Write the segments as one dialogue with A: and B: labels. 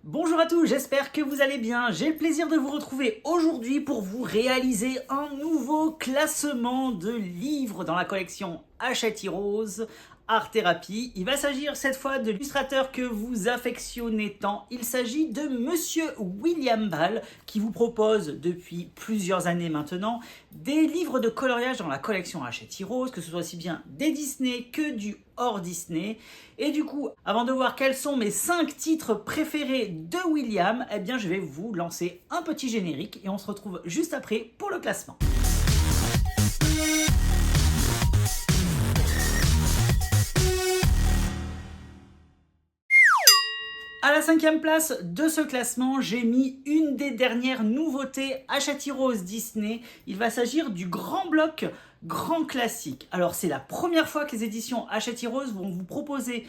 A: Bonjour à tous, j'espère que vous allez bien. J'ai le plaisir de vous retrouver aujourd'hui pour vous réaliser un nouveau classement de livres dans la collection Hachette Heroes Art Thérapie. Il va s'agir cette fois de l'illustrateur que vous affectionnez tant. Il s'agit de Monsieur William Ball qui vous propose depuis plusieurs années maintenant des livres de coloriage dans la collection Hachette Heroes, que ce soit aussi bien des Disney que du hors Disney. Et du coup, avant de voir quels sont mes 5 titres préférés de William, eh bien je vais vous lancer un petit générique et on se retrouve juste après pour le classement. À la 5e place de ce classement, j'ai mis une des dernières nouveautés Hachette Heroes Disney. Il va s'agir du grand bloc grand classique. Alors c'est la première fois que les éditions Hachette Heroes vont vous proposer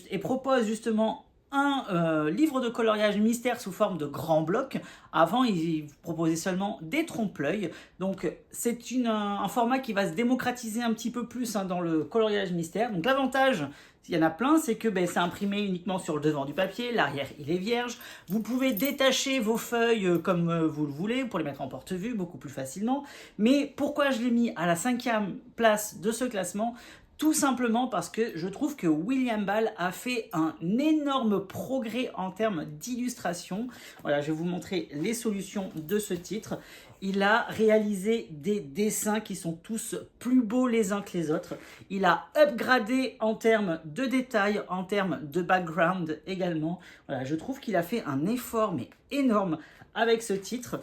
A: et proposent justement un livre de coloriage mystère sous forme de grand bloc. Avant, ils vous proposaient seulement des trompe-l'œil. Donc, c'est un format qui va se démocratiser un petit peu plus dans le coloriage mystère. Donc, l'avantage, il y en a plein, c'est que c'est imprimé uniquement sur le devant du papier. L'arrière, il est vierge. Vous pouvez détacher vos feuilles comme vous le voulez pour les mettre en porte-vue beaucoup plus facilement. Mais pourquoi je l'ai mis à la 5e place de ce classement ? Tout simplement parce que je trouve que William Ball a fait un énorme progrès en termes d'illustration. Voilà, je vais vous montrer les solutions de ce titre. Il a réalisé des dessins qui sont tous plus beaux les uns que les autres. Il a upgradé en termes de détails, en termes de background également. Voilà, je trouve qu'il a fait un effort mais énorme avec ce titre.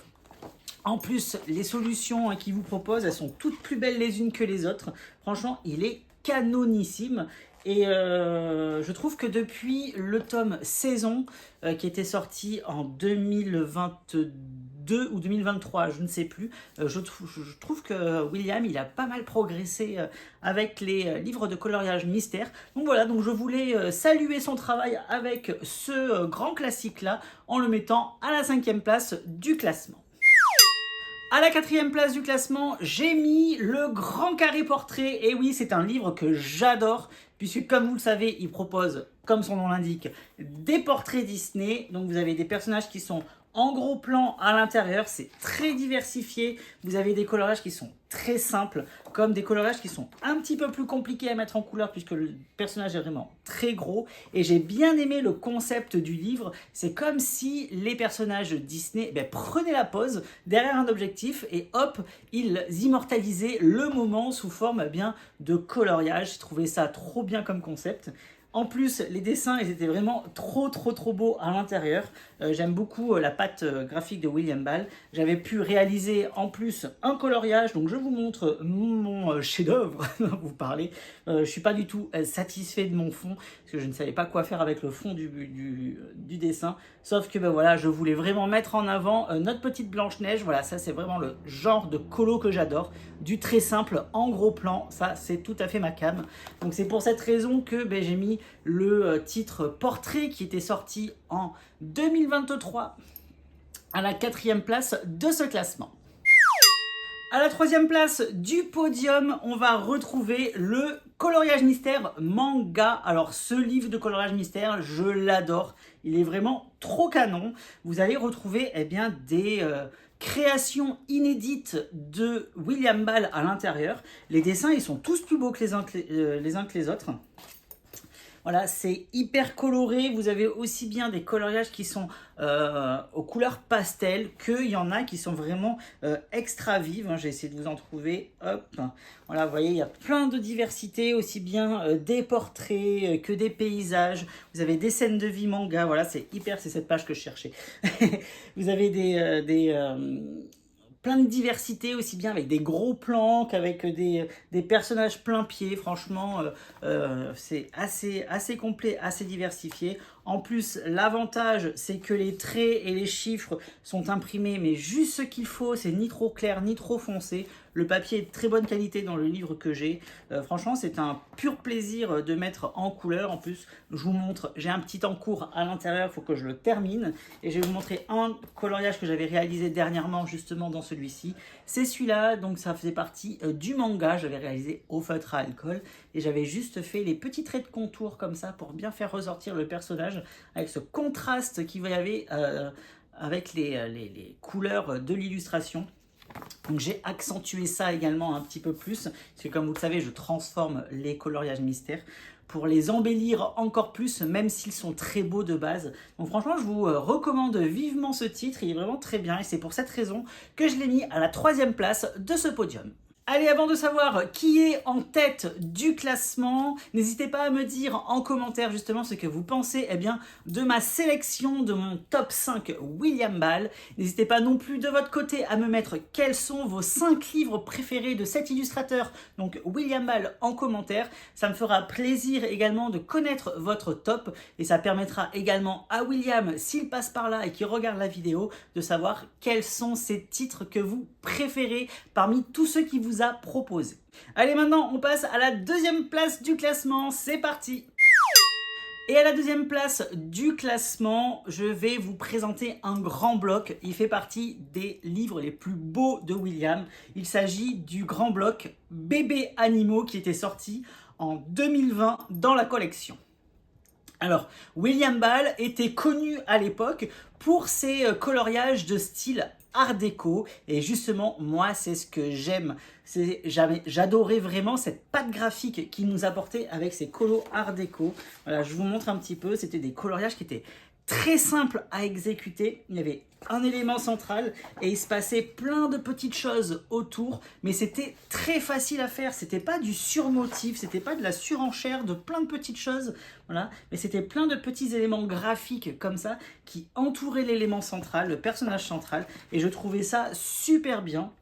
A: En plus, les solutions qu'il vous propose, elles sont toutes plus belles les unes que les autres. Franchement, il est canonissime. Et je trouve que depuis le tome Saison, qui était sorti en 2022 ou 2023, je ne sais plus, je trouve que William, il a pas mal progressé avec les livres de coloriage mystère. Donc voilà, donc je voulais saluer son travail avec ce grand classique-là, en le mettant à la 5e place du classement. À la 4e place du classement, j'ai mis le Grand Carré Portrait. Et oui, c'est un livre que j'adore, puisque comme vous le savez, il propose, comme son nom l'indique, des portraits Disney. Donc vous avez des personnages qui sont en gros plan à l'intérieur, c'est très diversifié. Vous avez des colorages qui sont très simples, comme des colorages qui sont un petit peu plus compliqués à mettre en couleur puisque le personnage est vraiment très gros. Et j'ai bien aimé le concept du livre. C'est comme si les personnages Disney prenaient la pose derrière un objectif et hop, ils immortalisaient le moment sous forme de coloriage. J'ai trouvé ça trop bien comme concept. En plus, les dessins, ils étaient vraiment trop beaux à l'intérieur. J'aime beaucoup la patte graphique de William Ball. J'avais pu réaliser en plus un coloriage, donc je vous montre mon chef-d'œuvre dont vous parlez. Je ne suis pas du tout satisfait de mon fond, parce que je ne savais pas quoi faire avec le fond du dessin. Sauf que voilà, je voulais vraiment mettre en avant notre petite Blanche-Neige. Voilà, ça c'est vraiment le genre de colo que j'adore. Du très simple en gros plan, ça c'est tout à fait ma came. Donc c'est pour cette raison que j'ai mis le titre Portrait qui était sorti en 2023 à la 4e place de ce classement. À la 3e place du podium, on va retrouver le coloriage mystère manga. Alors ce livre de coloriage mystère, je l'adore. Il est vraiment trop canon. Vous allez retrouver des créations inédites de William Ball à l'intérieur. Les dessins, ils sont tous plus beaux que les uns que les autres. Voilà, c'est hyper coloré. Vous avez aussi bien des coloriages qui sont aux couleurs pastel, qu'il y en a qui sont vraiment extra vives. J'ai essayé de vous en trouver. Hop. Voilà, vous voyez, il y a plein de diversité, aussi bien des portraits que des paysages. Vous avez des scènes de vie manga. Voilà, c'est cette page que je cherchais. Vous avez plein de diversité, aussi bien avec des gros plans qu'avec des personnages plein pied. Franchement, c'est assez complet, assez diversifié. En plus, l'avantage, c'est que les traits et les chiffres sont imprimés, mais juste ce qu'il faut. C'est ni trop clair, ni trop foncé. Le papier est de très bonne qualité dans le livre que j'ai. Franchement, c'est un pur plaisir de mettre en couleur. En plus, je vous montre, j'ai un petit encours à l'intérieur, il faut que je le termine. Et je vais vous montrer un coloriage que j'avais réalisé dernièrement, justement dans celui-ci. C'est celui-là, donc ça faisait partie du manga. J'avais réalisé au feutre à alcool. Et j'avais juste fait les petits traits de contour comme ça pour bien faire ressortir le personnage. coloriage, avec ce contraste qu'il va y avoir avec les couleurs de l'illustration. Donc j'ai accentué ça également un petit peu plus, parce que comme vous le savez, je transforme les coloriages mystères pour les embellir encore plus, même s'ils sont très beaux de base. Donc franchement, je vous recommande vivement ce titre, il est vraiment très bien, et c'est pour cette raison que je l'ai mis à la 3e place de ce podium. Allez, avant de savoir qui est en tête du classement, n'hésitez pas à me dire en commentaire justement ce que vous pensez de ma sélection, de mon top 5 William Ball. N'hésitez pas non plus de votre côté à me mettre quels sont vos 5 livres préférés de cet illustrateur, donc William Ball, en commentaire. Ça me fera plaisir également de connaître votre top et ça permettra également à William, s'il passe par là et qu'il regarde la vidéo, de savoir quels sont ces titres que vous préférez parmi tous ceux qui vous a proposé. Allez, maintenant on passe à la 2e place du classement, c'est parti. Et à la 2e place du classement, je vais vous présenter un grand bloc. Il fait partie des livres les plus beaux de William. Il s'agit du grand bloc Bébés animaux qui était sorti en 2020 dans la collection. Alors, William Ball était connu à l'époque pour ses coloriages de style art déco, et justement moi c'est ce que j'aime, j'adorais vraiment cette patte graphique qu'il nous apportait avec ses colos art déco. Voilà, je vous montre un petit peu, c'était des coloriages qui étaient très simples à exécuter, il y avait un élément central et il se passait plein de petites choses autour, mais c'était très facile à faire, c'était pas du surmotif, c'était pas de la surenchère de plein de petites choses, voilà, mais c'était plein de petits éléments graphiques comme ça qui entouraient l'élément central, le personnage central, et je trouvais ça super bien.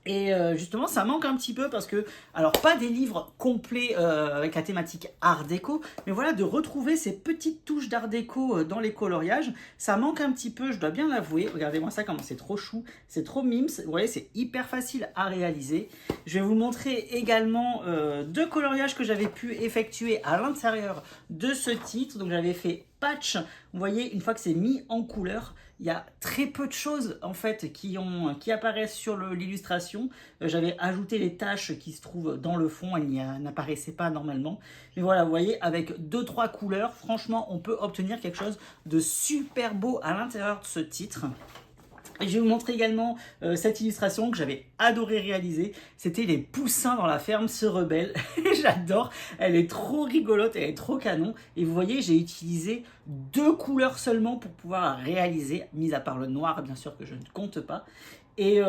A: Et justement, ça manque un petit peu parce que, alors pas des livres complets avec la thématique art déco, mais voilà, de retrouver ces petites touches d'art déco dans les coloriages, ça manque un petit peu, je dois bien l'avouer. Regardez-moi ça, comment c'est trop chou, c'est trop mimes, vous voyez, c'est hyper facile à réaliser. Je vais vous montrer également 2 coloriages que j'avais pu effectuer à l'intérieur de ce titre. Donc j'avais fait patch, vous voyez, une fois que c'est mis en couleur, il y a très peu de choses en fait qui apparaissent sur l'illustration. J'avais ajouté les taches qui se trouvent dans le fond, elles n'apparaissaient pas normalement. Mais voilà, vous voyez, avec 2-3 couleurs, franchement, on peut obtenir quelque chose de super beau à l'intérieur de ce titre. Et je vais vous montrer également cette illustration que j'avais adoré réaliser. C'était les poussins dans la ferme se rebellent. J'adore, elle est trop rigolote, elle est trop canon. Et vous voyez, j'ai utilisé 2 couleurs seulement pour pouvoir la réaliser, mis à part le noir, bien sûr, que je ne compte pas. Et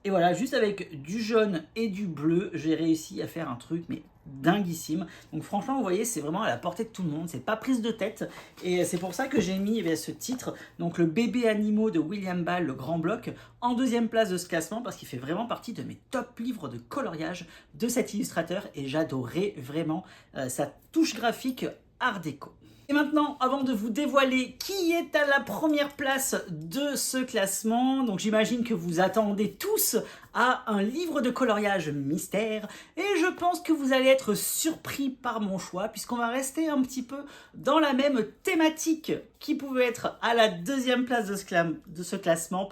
A: voilà, juste avec du jaune et du bleu, j'ai réussi à faire un truc, mais dinguissime. Donc franchement, vous voyez, c'est vraiment à la portée de tout le monde, c'est pas prise de tête, et c'est pour ça que j'ai mis ce titre, donc le Bébé animaux de William Ball, le grand bloc, en 2e place de ce classement, parce qu'il fait vraiment partie de mes top livres de coloriage de cet illustrateur, et j'adorais vraiment sa touche graphique art déco. Et maintenant, avant de vous dévoiler qui est à la première place de ce classement, donc j'imagine que vous attendez tous à un livre de coloriage mystère, et je pense que vous allez être surpris par mon choix, puisqu'on va rester un petit peu dans la même thématique qui pouvait être à la 2e place de ce classement.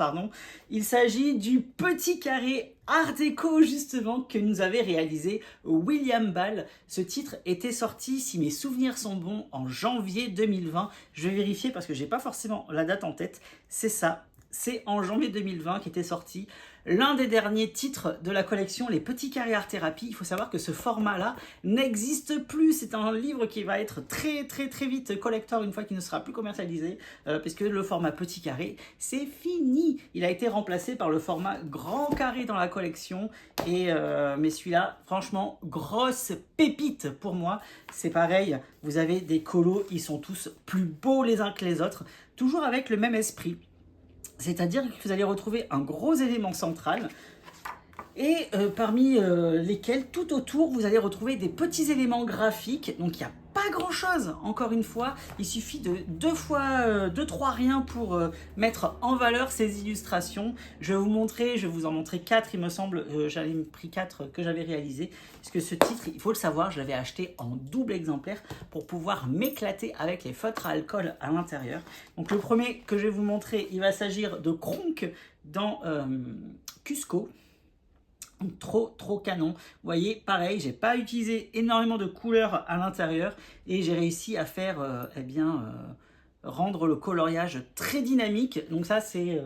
A: Il s'agit du petit carré art déco justement que nous avait réalisé William Ball. Ce titre était sorti, si mes souvenirs sont bons, en janvier 2020. Je vais vérifier parce que j'ai pas forcément la date en tête. C'est ça, c'est en janvier 2020 qu'était sorti l'un des derniers titres de la collection Les Petits Carrés Art Thérapie. Il faut savoir que ce format-là n'existe plus. C'est un livre qui va être très vite collector une fois qu'il ne sera plus commercialisé, puisque le format petit carré, c'est fini. Il a été remplacé par le format grand carré dans la collection. Mais celui-là, franchement, grosse pépite pour moi. C'est pareil, vous avez des colos, ils sont tous plus beaux les uns que les autres, toujours avec le même esprit. C'est-à-dire que vous allez retrouver un gros élément central et parmi lesquels, tout autour, vous allez retrouver des petits éléments graphiques. Donc, il n'y a pas grand-chose, encore une fois. Il suffit de 2-3 riens pour mettre en valeur ces illustrations. Je vais vous en montrer 4, il me semble. J'en ai pris 4 que j'avais réalisés. Puisque ce titre, il faut le savoir, je l'avais acheté en double exemplaire pour pouvoir m'éclater avec les feutres à alcool à l'intérieur. Donc, le premier que je vais vous montrer, il va s'agir de Kronk dans Cusco. Donc, trop canon. Vous voyez, pareil, j'ai pas utilisé énormément de couleurs à l'intérieur et j'ai réussi à faire, rendre le coloriage très dynamique. Donc ça, c'est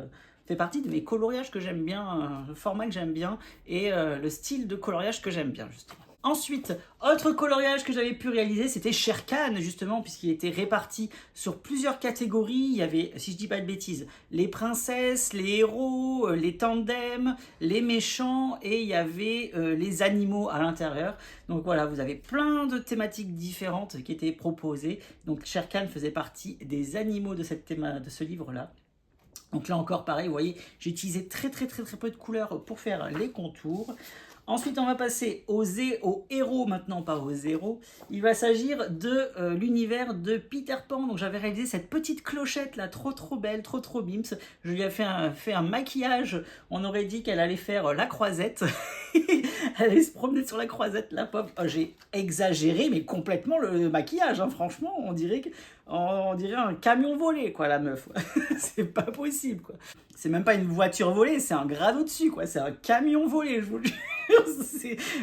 A: fait partie de mes coloriages que j'aime bien, le format que j'aime bien et le style de coloriage que j'aime bien, justement. Ensuite, autre coloriage que j'avais pu réaliser, c'était Shere Khan, justement, puisqu'il était réparti sur plusieurs catégories. Il y avait, si je dis pas de bêtises, les princesses, les héros, les tandems, les méchants, et il y avait les animaux à l'intérieur. Donc voilà, vous avez plein de thématiques différentes qui étaient proposées. Donc Shere Khan faisait partie des animaux de de ce livre-là. Donc là encore, pareil, vous voyez, j'ai utilisé très peu de couleurs pour faire les contours. Ensuite, on va passer aux héros maintenant, pas aux zéros. Il va s'agir de l'univers de Peter Pan. Donc j'avais réalisé cette petite clochette là, trop belle, trop bims. Je lui ai fait un maquillage. On aurait dit qu'elle allait faire la croisette. Elle allait se promener sur la croisette, la pauvre. Oh, j'ai exagéré, mais complètement le maquillage. Hein. Franchement, on dirait un camion volé, quoi, la meuf. C'est pas possible, quoi. C'est même pas une voiture volée, c'est un grade au-dessus, quoi. C'est un camion volé, je vous le jure.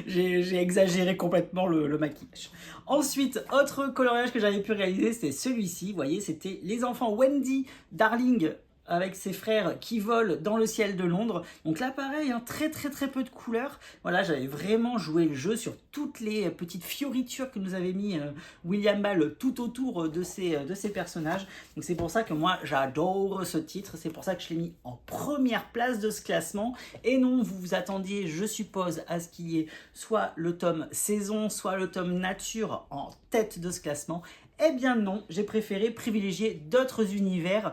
A: J'ai exagéré complètement le maquillage. Ensuite, autre coloriage que j'avais pu réaliser, c'était celui-ci. Vous voyez, c'était les enfants Wendy, Darling, avec ses frères qui volent dans le ciel de Londres. Donc là, pareil, hein, très peu de couleurs. Voilà, j'avais vraiment joué le jeu sur toutes les petites fioritures que nous avait mis William Ball tout autour de ces personnages. Donc c'est pour ça que moi, j'adore ce titre. C'est pour ça que je l'ai mis en première place de ce classement. Et non, vous vous attendiez, je suppose, à ce qu'il y ait soit le tome saison, soit le tome nature en tête de ce classement. Eh bien non, j'ai préféré privilégier d'autres univers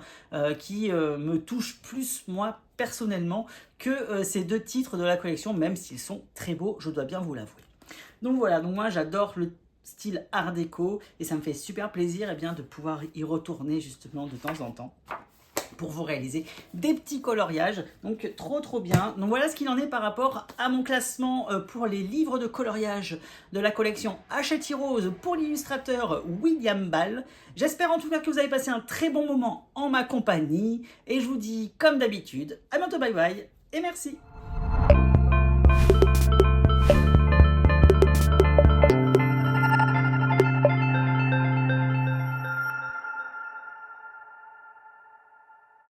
A: qui me touchent plus moi personnellement que ces deux titres de la collection, même s'ils sont très beaux, je dois bien vous l'avouer. Donc voilà, donc moi j'adore le style art déco et ça me fait super plaisir de pouvoir y retourner justement de temps en temps pour vous réaliser des petits coloriages, donc trop bien. Donc voilà ce qu'il en est par rapport à mon classement pour les livres de coloriage de la collection Hachette Heroes pour l'illustrateur William Ball. J'espère en tout cas que vous avez passé un très bon moment en ma compagnie et je vous dis comme d'habitude, à bientôt, bye bye et merci.